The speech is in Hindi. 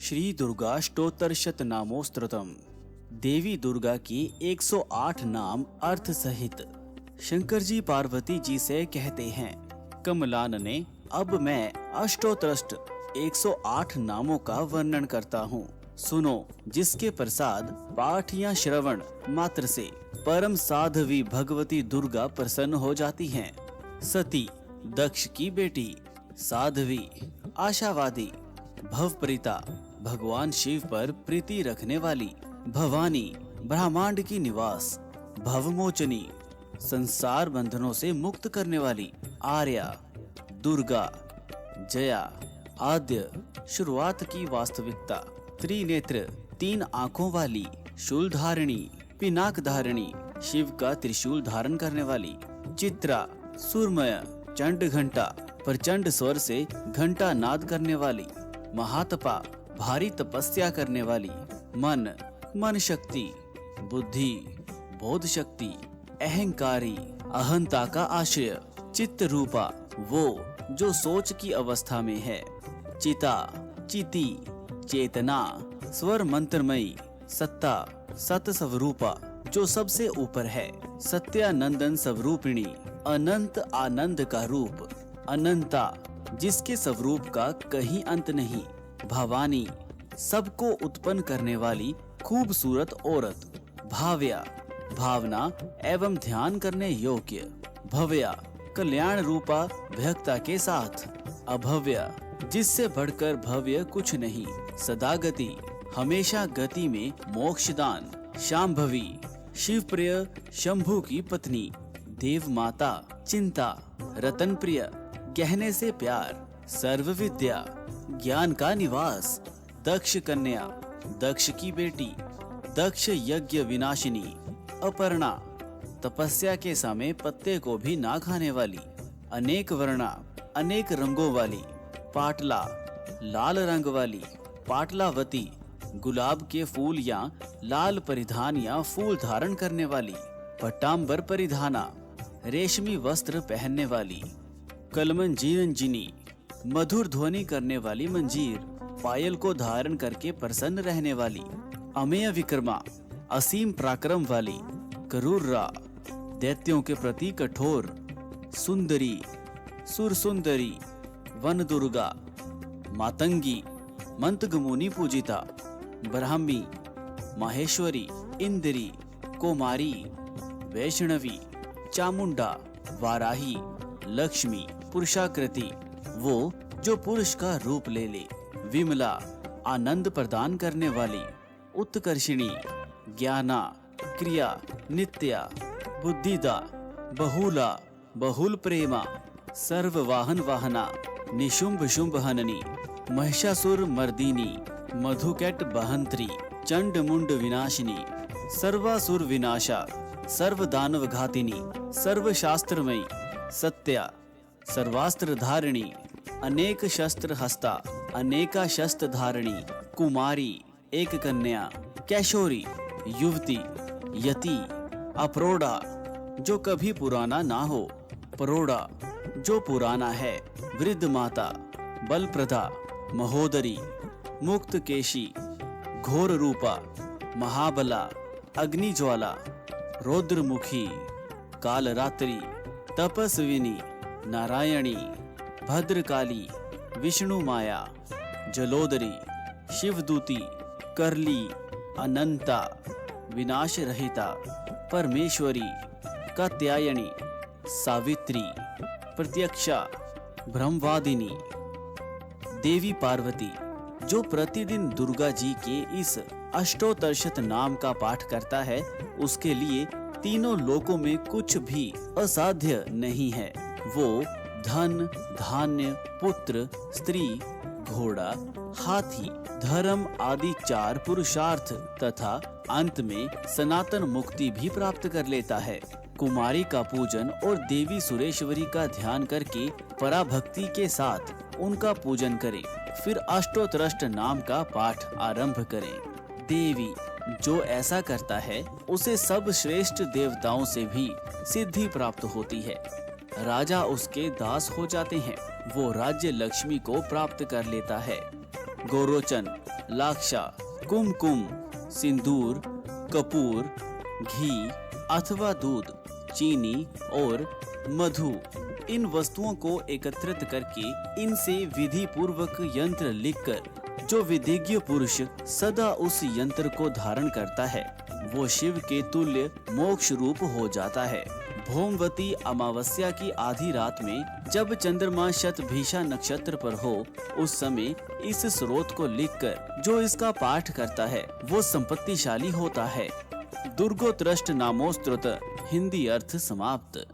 श्री दुर्गाष्टोत्तर शतनामोस्तुतम्। देवी दुर्गा की 108 नाम अर्थ सहित। शंकर जी पार्वती जी से कहते हैं, कमलान ने अब मैं अष्टोत्तरष्ट 108 नामों का वर्णन करता हूँ। सुनो, जिसके प्रसाद पाठ या श्रवण मात्र से परम साध्वी भगवती दुर्गा प्रसन्न हो जाती हैं। सती, दक्ष की बेटी। साध्वी, आशावादी। भवप्रीता, भगवान शिव पर प्रीति रखने वाली। भवानी, ब्रह्मांड की निवास। भवमोचनी, संसार बंधनों से मुक्त करने वाली। आर्या, दुर्गा। जया, आद्य, शुरुआत की वास्तविकता। त्रिनेत्र, 3 आंखों वाली। शूलधारिणी, पिनाक धारिणी, शिव का त्रिशूल धारण करने वाली। चित्रा, सूर्यमय, चंड घंटा, प्रचंड स्वर से घंटा नाद करने वाली। महातपा, भारी तपस्या करने वाली। मन शक्ति। बुद्धि, बोध शक्ति। अहंकारी, अहंता का आश्रय। चित्त रूपा, वो जो सोच की अवस्था में है। चिता, चिति, चेतना, स्वर मंत्रमयी। सत्ता, सत स्वरूपा, जो सबसे ऊपर है। सत्यानंदन स्वरूपिणी, अनंत आनंद का रूप। अनंता, जिसके स्वरूप का कहीं अंत नहीं। भवानी, सबको उत्पन्न करने वाली खूबसूरत औरत। भाव्या, भावना एवं ध्यान करने योग्य। भव्या, कल्याण रूपा भक्ता के साथ। अभव्या, जिससे बढ़कर भव्य कुछ नहीं। सदागति, हमेशा गति में मोक्षदान। शांभवी, शिवप्रिय शंभु की पत्नी। देव माता, चिंता। रतन प्रिय, गहने से प्यार। सर्व विद्या, ज्ञान का निवास। दक्ष कन्या, दक्ष की बेटी। दक्ष यज्ञ विनाशिनी। अपर्णा, तपस्या के समय पत्ते को भी ना खाने वाली। अनेक वर्णा, अनेक रंगों वाली। पाटला, लाल रंग वाली। पाटलावती, गुलाब के फूल या लाल परिधान या फूल धारण करने वाली। पट्टांबर परिधाना, रेशमी वस्त्र पहनने वाली। कलमंजीरंजिनी, मधुर ध्वनि करने वाली मंजीर। पायल को धारण करके प्रसन्न रहने वाली। अमेय विक्रमा, असीम पराक्रम वाली। करूर्रा, दैत्यों के प्रति कठोर। सुंदरी, सुर सुंदरी। वन दुर्गा, मातंगी, मंतगमुनि पूजिता। ब्राह्मी, माहेश्वरी। इंद्री, कुमारी। वैष्णवी, चामुंडा। वाराही, लक्ष्मी, पुरुषाकृति, वो जो पुरुष का रूप ले ले। विमला, आनंद प्रदान करने वाली। उत्कर्षिणी, ज्ञाना, क्रिया, नित्या। बुद्धिदा, बहुला, बहुल प्रेमा। सर्व वाहन वाहना, निशुंभ शुंभ हननी। महिषासुर मर्दिनी, मधुकैट बहंत्री। चंड मुंड विनाशिनी, सर्वासुर विनाशा। सर्व दानव घातिनी, सर्व शास्त्रमयी। सत्या, सर्वास्त्र धारिणी। अनेक शस्त्र हस्ता, अनेका शस्त्र धारिणी। कुमारी, एक कन्या। कैशोरी, युवती। यति, अप्रोढ़ा, जो कभी पुराना ना हो। प्रौढ़ा, जो पुराना है। वृद्ध माता। बलप्रदा, महोदरी। मुक्त केशी, घोर रूपा। महाबला, अग्निज्वाला। रौद्रमुखी, कालरात्रि। तपस्विनी, नारायणी। भद्रकाली, विष्णु माया। जलोदरी, शिवदूती। करली, अनंता, विनाश रहिता। परमेश्वरी, कात्यायनी। सावित्री, प्रत्यक्षा, ब्रह्मवादिनी। देवी पार्वती, जो प्रतिदिन दुर्गा जी के इस अष्टोत्तरशत नाम का पाठ करता है, उसके लिए तीनों लोकों में कुछ भी असाध्य नहीं है। वो धन, धान्य, पुत्र, स्त्री, घोड़ा, हाथी, धर्म आदि 4 पुरुषार्थ तथा अंत में सनातन मुक्ति भी प्राप्त कर लेता है। कुमारी का पूजन और देवी सुरेश्वरी का ध्यान करके पराभक्ति के साथ उनका पूजन करें। फिर अष्टोत्तरष्ट नाम का पाठ आरंभ करें। देवी, जो ऐसा करता है उसे सब श्रेष्ठ देवताओं से भी सिद्धि प्राप्त होती है। राजा उसके दास हो जाते हैं। वो राज्य लक्ष्मी को प्राप्त कर लेता है। गोरोचन, लाक्षा, कुमकुम, सिंदूर, कपूर, घी अथवा दूध, चीनी और मधु। इन वस्तुओं को एकत्रित करके इनसे विधि पूर्वक यंत्र लिखकर जो विधिज्ञ पुरुष सदा उस यंत्र को धारण करता है वो शिव के तुल्य मोक्ष रूप हो जाता है। भौमवती अमावस्या की आधी रात में जब चंद्रमा शतभिषा नक्षत्र पर हो उस समय इस स्रोत को लिखकर जो इसका पाठ करता है वो संपत्तिशाली होता है। दुर्गोत्रष्ट नामोस्तुत। हिंदी अर्थ समाप्त।